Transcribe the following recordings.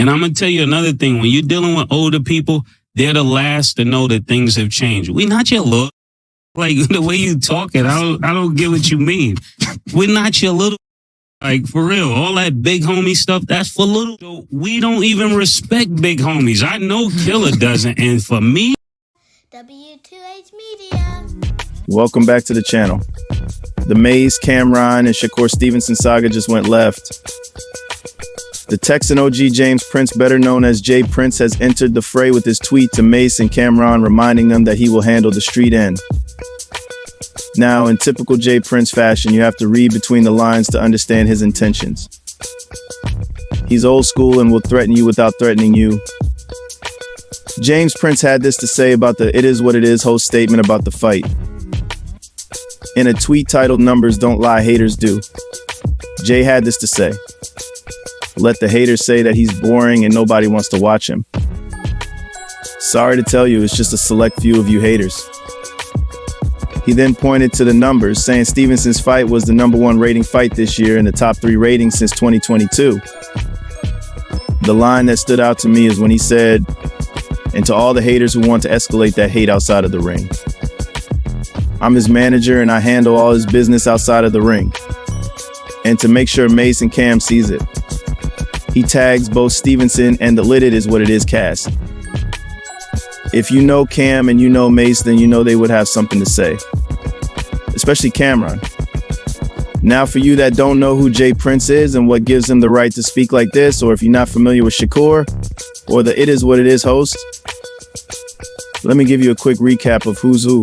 And I'm going to tell you another thing. When you're dealing with older people, they're the last to know that things have changed. We're not your little, like the way you talking, I don't get what you mean. We're not your little, like for real. All that big homie stuff, that's for little. So we don't even respect big homies. I know Killer doesn't. And for me, W2H Media. Welcome back to the channel. The Mase, CamRon, and Shakur Stevenson saga just went left. The Texan OG James Prince, better known as J Prince, has entered the fray with his tweet to Mase and CamRon, reminding them that he will handle the street end. Now, in typical J Prince fashion, you have to read between the lines to understand his intentions. He's old school and will threaten you without threatening you. James Prince had this to say about the "It Is What It Is" host statement about the fight. In a tweet titled "Numbers Don't Lie, Haters Do," Jay had this to say: "Let the haters say that he's boring and nobody wants to watch him. Sorry to tell you, it's just a select few of you haters." He then pointed to the numbers, saying Stevenson's fight was the #1 rating fight this year and the top 3 ratings since 2022. The line that stood out to me is when he said, "And to all the haters who want to escalate that hate outside of the ring, I'm his manager and I handle all his business outside of the ring." And to make sure Mase and Cam sees it, he tags both Stevenson and the It Is What It Is cast. If you know Cam and you know Mase, then you know they would have something to say, especially CamRon. Now, for you that don't know who J Prince is and what gives him the right to speak like this, or if you're not familiar with Shakur or the It Is What It Is host, let me give you a quick recap of who's who.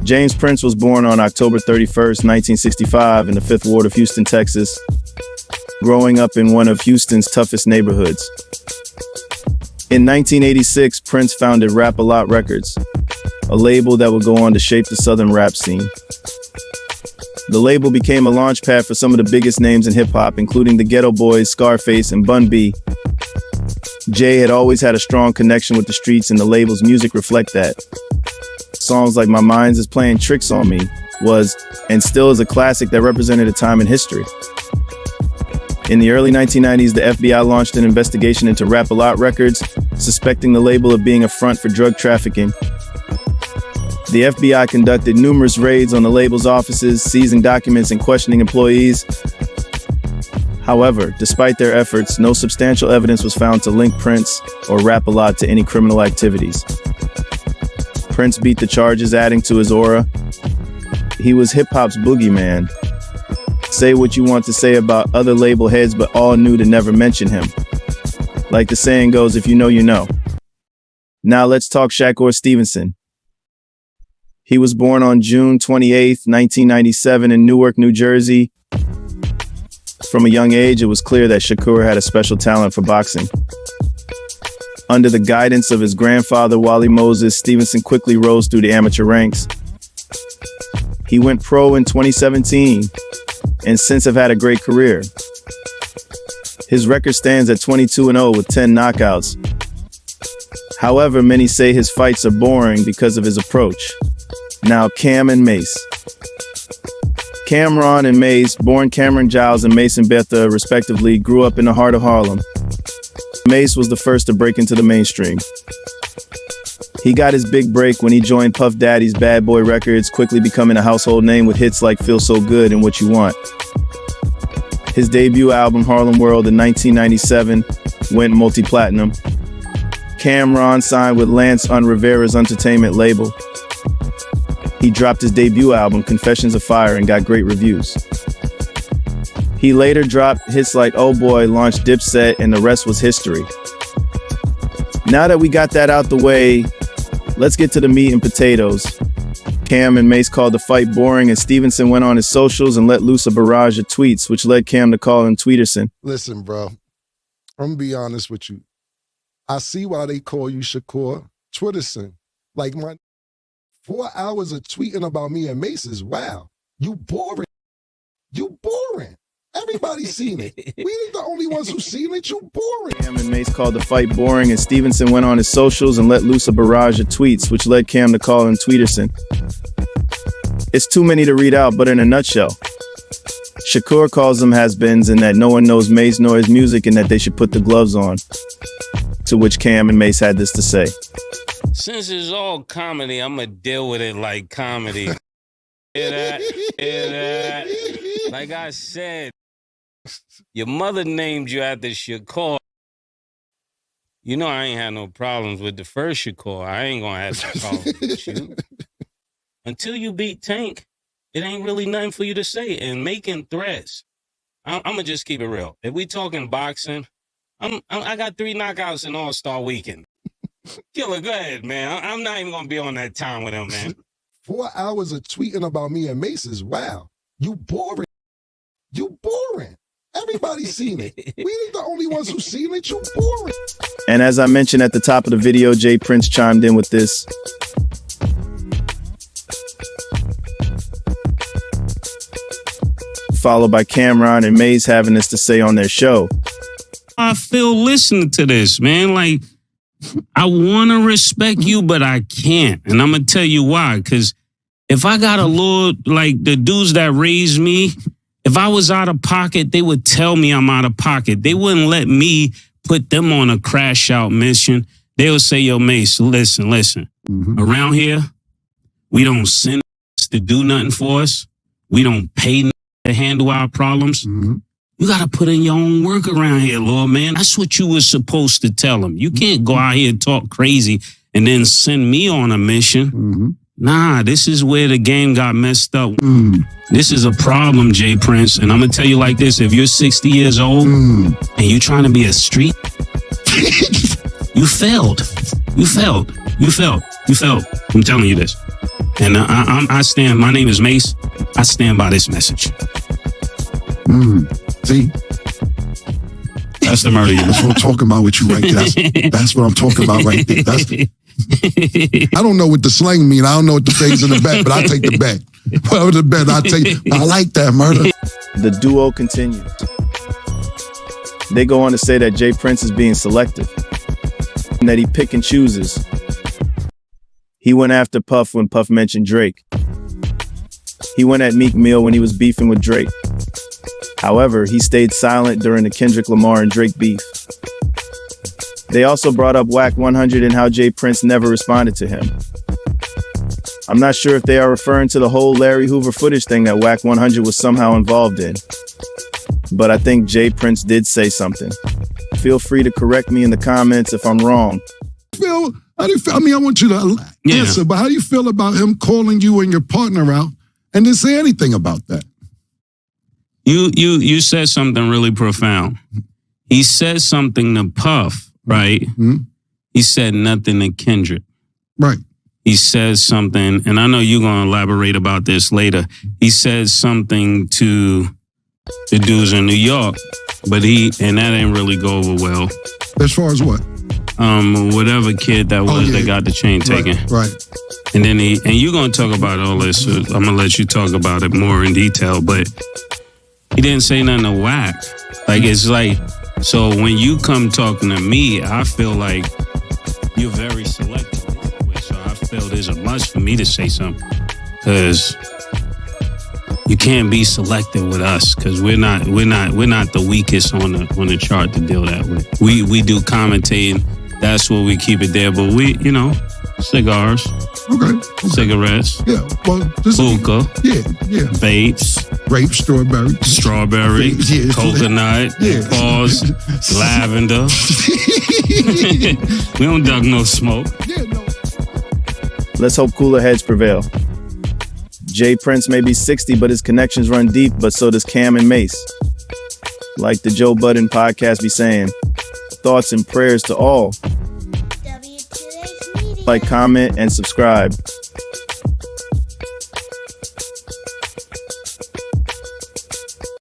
James Prince was born on October 31st, 1965 in the 5th Ward of Houston, Texas, growing up in one of Houston's toughest neighborhoods. In 1986, Prince founded Rap-A-Lot Records, a label that would go on to shape the southern rap scene. The label became a launchpad for some of the biggest names in hip-hop, including the Ghetto Boys, Scarface, and Bun B. Jay had always had a strong connection with the streets, and the label's music reflect that. Songs like "My Mind's Is Playing Tricks on Me" was, and still is, a classic that represented a time in history. In the early 1990s, the FBI launched an investigation into Rap-A-Lot Records, suspecting the label of being a front for drug trafficking. The FBI conducted numerous raids on the label's offices, seizing documents and questioning employees. However, despite their efforts, no substantial evidence was found to link Prince or Rap-A-Lot to any criminal activities. Prince beat the charges, adding to his aura. He was hip-hop's boogeyman. Say what you want to say about other label heads, but all knew to never mention him. Like the saying goes, if you know, you know. Now let's talk Shakur Stevenson. He was born on June 28, 1997 in Newark, New Jersey. From a young age, it was clear that Shakur had a special talent for boxing. Under the guidance of his grandfather, Wally Moses, Stevenson quickly rose through the amateur ranks. He went pro in 2017 and since have had a great career. His record stands at 22-0 with 10 knockouts. However, many say his fights are boring because of his approach. Now, Cam and Mase. CamRon and Mase, born Cameron Giles and Mason Betha, respectively, grew up in the heart of Harlem. Mase was the first to break into the mainstream. He got his big break when he joined Puff Daddy's Bad Boy Records, quickly becoming a household name with hits like "Feel So Good" and "What You Want." His debut album, Harlem World, in 1997, went multi-platinum. CamRon signed with Lance on Rivera's entertainment label. He dropped his debut album, Confessions of Fire, and got great reviews. He later dropped hits like "Oh Boy," launched Dipset, and the rest was history. Now that we got that out the way, let's get to the meat and potatoes. Cam and Mase called the fight boring, and Stevenson went on his socials and let loose a barrage of tweets, which led Cam to call him Tweeterson. Listen, bro, I'm gonna be honest with you. I see why they call you Shakur Twitterson. Like, my 4 hours of tweeting about me and Mase is wow. You boring. You boring. Everybody's seen it. We ain't the only ones who've seen it. You boring. Cam and Mase called the fight boring, and Stevenson went on his socials and let loose a barrage of tweets, which led Cam to call him Tweeterson. It's too many to read out, but in a nutshell, Shakur calls them has-beens and that no one knows Mase nor his music and that they should put the gloves on. To which Cam and Mase had this to say. Since it's all comedy, I'm going to deal with it like comedy. Hear that? Hear that? Like I said, your mother named you after Shakur. You know I ain't had no problems with the first Shakur. I ain't going to have no problems with you. Until you beat Tank, it ain't really nothing for you to say. And making threats, I'm going to just keep it real. If we talking boxing, I got 3 knockouts in All-Star Weekend. Killer, go ahead, man. I'm not even going to be on that time with him, man. 4 hours of tweeting about me and Mase is wow. You boring. You boring. Everybody's seen it. We ain't the only ones who seen it. You boring. And as I mentioned at the top of the video, J Prince chimed in with this. Followed by CamRon and Mase having this to say on their show. I feel listening to this, man. Like, I want to respect you, but I can't. And I'm going to tell you why. Because if I got a little, like the dudes that raised me, if I was out of pocket, they would tell me I'm out of pocket. They wouldn't let me put them on a crash out mission. They would say, yo, Mase, listen. Around here, we don't send to do nothing for us. We don't pay to handle our problems. You got to put in your own work around here, Lord, man. That's what you were supposed to tell them. You can't go out here and talk crazy and then send me on a mission. Nah, this is where the game got messed up. This is a problem, J Prince. And I'm going to tell you like this. If you're 60 years old and you're trying to be a street, you failed. You failed. I'm telling you this. And I stand, my name is Mase. I stand by this message. See? That's the murder. That's what I'm talking about with you right there. That's what I'm talking about right there. I don't know what the slang mean. I don't know what the phase in the bet, but I take the bet. Whatever the bet, I take. I like that, murder. The duo continues. They go on to say that J Prince is being selective and that he pick and chooses. He went after Puff when Puff mentioned Drake. He went at Meek Mill when he was beefing with Drake. However, he stayed silent during the Kendrick Lamar and Drake beef. They also brought up Wack 100 and how J Prince never responded to him. I'm not sure if they are referring to the whole Larry Hoover footage thing that Wack 100 was somehow involved in. But I think J Prince did say something. Feel free to correct me in the comments if I'm wrong. Phil, how do you feel? I mean, I want you to answer, but how do you feel about him calling you and your partner out and didn't say anything about that? You said something really profound. He said something to Puff, right? He said nothing to Kendrick. Right. He says something, and I know you're going to elaborate about this later. He says something to the dudes in New York, but that didn't really go over well. As far as what? Whatever kid that was that got the chain taken. Right. And then you're going to talk about all this. So I'm going to let you talk about it more in detail, but he didn't say nothing to Wack. Like, it's like, so when you come talking to me, I feel like you're very selective. So I feel there's a must for me to say something. Because you can't be selective with us, because we're not the weakest on the chart to deal that with. We do commentating. That's what we keep it there. But we, cigars. Okay. Cigarettes. Yeah. Well, hookah. Yeah. Vapes. Grape, strawberry. Yeah. Coconut. Yeah. Pause. Lavender. We don't duck no smoke. Yeah, no. Let's hope cooler heads prevail. J Prince may be 60, but his connections run deep, but so does Cam and Mase. Like the Joe Budden podcast be saying, thoughts and prayers to all. W2H Media. Like, comment, and subscribe.